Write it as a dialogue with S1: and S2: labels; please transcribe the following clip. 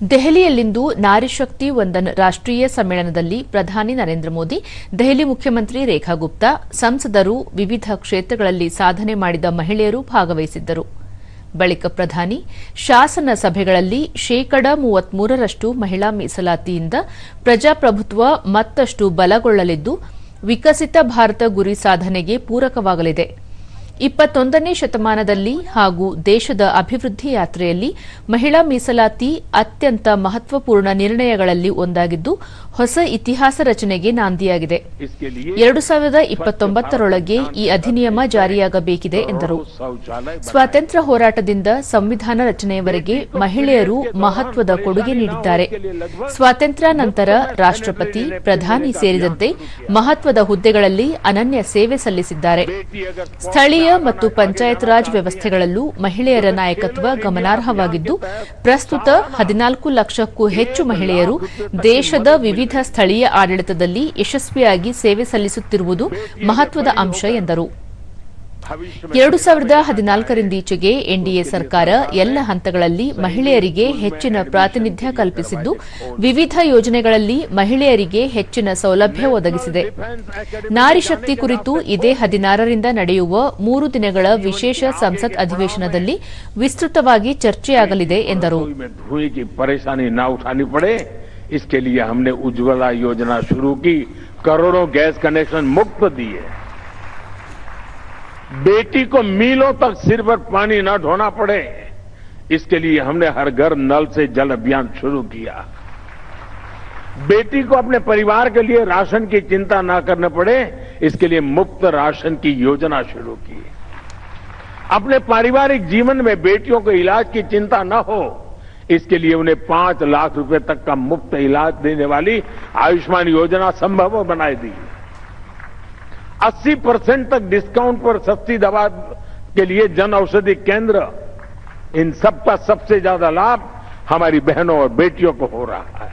S1: ದೆಹಲಿಯಲ್ಲಿಂದು ನಾರಿ ಶಕ್ತಿ ವಂದನ್ ರಾಷ್ಟ್ರೀಯ ಸಮ್ಮೇಳನದಲ್ಲಿ ಪ್ರಧಾನಿ ನರೇಂದ್ರ ಮೋದಿ, ದೆಹಲಿ ಮುಖ್ಯಮಂತ್ರಿ ರೇಖಾ ಗುಪ್ತಾ, ಸಂಸದರು, ವಿವಿಧ ಕ್ಷೇತ್ರಗಳಲ್ಲಿ ಸಾಧನೆ ಮಾಡಿದ ಮಹಿಳೆಯರು ಭಾಗವಹಿಸಿದ್ದರು. ಬಳಿಕ ಪ್ರಧಾನಿ ಶಾಸನ ಸಭೆಗಳಲ್ಲಿ ಶೇಕಡ 33ರಷ್ಟು ಮಹಿಳಾ ಮೀಸಲಾತಿಯಿಂದ ಪ್ರಜಾಪ್ರಭುತ್ವ ಮತ್ತಷ್ಟು ಬಲಗೊಳ್ಳಲಿದ್ದು, ವಿಕಸಿತ ಭಾರತ ಗುರಿ ಸಾಧನೆಗೆ ಪೂರಕವಾಗಲಿದೆ. 21ನೇ ಶತಮಾನದಲ್ಲಿ ಹಾಗೂ ದೇಶದ ಅಭಿವೃದ್ಧಿ ಯಾತ್ರೆಯಲ್ಲಿ ಮಹಿಳಾ ಮೀಸಲಾತಿ ಅತ್ಯಂತ ಮಹತ್ವಪೂರ್ಣ ನಿರ್ಣಯಗಳಲ್ಲಿ ಒಂದಾಗಿದ್ದು, ಹೊಸ ಇತಿಹಾಸ ರಚನೆಗೆ ನಾಂದಿಯಾಗಿದೆ. 2029ರೊಳಗೆ ಈ ಅಧಿನಿಯಮ ಜಾರಿಯಾಗಬೇಕಿದೆ ಎಂದರು. ಸ್ವಾತಂತ್ರ್ಯ ಹೋರಾಟದಿಂದ ಸಂವಿಧಾನ ರಚನೆಯವರೆಗೆ ಮಹಿಳೆಯರು ಮಹತ್ವದ ಕೊಡುಗೆ ನೀಡಿದ್ದಾರೆ. ಸ್ವಾತಂತ್ರ್ಯ ನಂತರ ರಾಷ್ಟ್ರಪತಿ, ಪ್ರಧಾನಿ ಸೇರಿದಂತೆ ಮಹತ್ವದ ಹುದ್ದೆಗಳಲ್ಲಿ ಅನನ್ಯ ಸೇವೆ ಸಲ್ಲಿಸಿದ್ದಾರೆ. ಸ್ಥಳೀಯ ಮತ್ತು ಪಂಚಾಯತ್ ರಾಜ್ ವ್ಯವಸ್ಥೆಗಳಲ್ಲೂ ಮಹಿಳೆಯರ ನಾಯಕತ್ವ ಗಮನಾರ್ಹವಾಗಿದ್ದು, ಪ್ರಸ್ತುತ 14 ಲಕ್ಷಕ್ಕೂ ಹೆಚ್ಚು ಮಹಿಳೆಯರು ದೇಶದ ವಿವಿಧ ಸ್ಥಳೀಯ ಆಡಳಿತದಲ್ಲಿ ಯಶಸ್ವಿಯಾಗಿ ಸೇವೆ ಸಲ್ಲಿಸುತ್ತಿರುವುದು ಮಹತ್ವದ ಅಂಶ ಎಂದರು. 2014ರಿಂದೀಚೆಗೆ ಎನ್ಡಿಎ ಸರ್ಕಾರ ಎಲ್ಲ ಹಂತಗಳಲ್ಲಿ ಮಹಿಳೆಯರಿಗೆ ಹೆಚ್ಚಿನ ಪ್ರಾತಿನಿಧ್ಯ ಕಲ್ಪಿಸಿದ್ದು, ವಿವಿಧ ಯೋಜನೆಗಳಲ್ಲಿ ಮಹಿಳೆಯರಿಗೆ ಹೆಚ್ಚಿನ ಸೌಲಭ್ಯ ಒದಗಿಸಿದೆ. ನಾರಿ ಶಕ್ತಿ ಕುರಿತು ಇದೇ 16ರಿಂದ ನಡೆಯುವ 3 ದಿನಗಳ ವಿಶೇಷ ಸಂಸತ್ ಅಧಿವೇಶನದಲ್ಲಿ ವಿಸ್ತೃತವಾಗಿ ಚರ್ಚೆಯಾಗಲಿದೆ ಎಂದರು.
S2: इसके लिए हमने उज्ज्वला योजना शुरू की, करोड़ों गैस कनेक्शन मुफ्त दिए, बेटी को मीलों तक सिर पर पानी न ढोना पड़े, इसके लिए हमने हर घर नल से जल अभियान शुरू किया। बेटी को अपने परिवार के लिए राशन की चिंता न करना पड़े, इसके लिए मुफ्त राशन की योजना शुरू की। अपने पारिवारिक जीवन में बेटियों को इलाज की चिंता न हो, इसके लिए उन्हें 5 लाख रुपए तक का मुफ्त इलाज देने वाली आयुष्मान योजना संभव बनाई दी। 80% तक डिस्काउंट पर सस्ती दवा के लिए जन औषधि केंद्र, इन सबका सबसे ज्यादा लाभ हमारी बहनों और बेटियों को हो रहा है।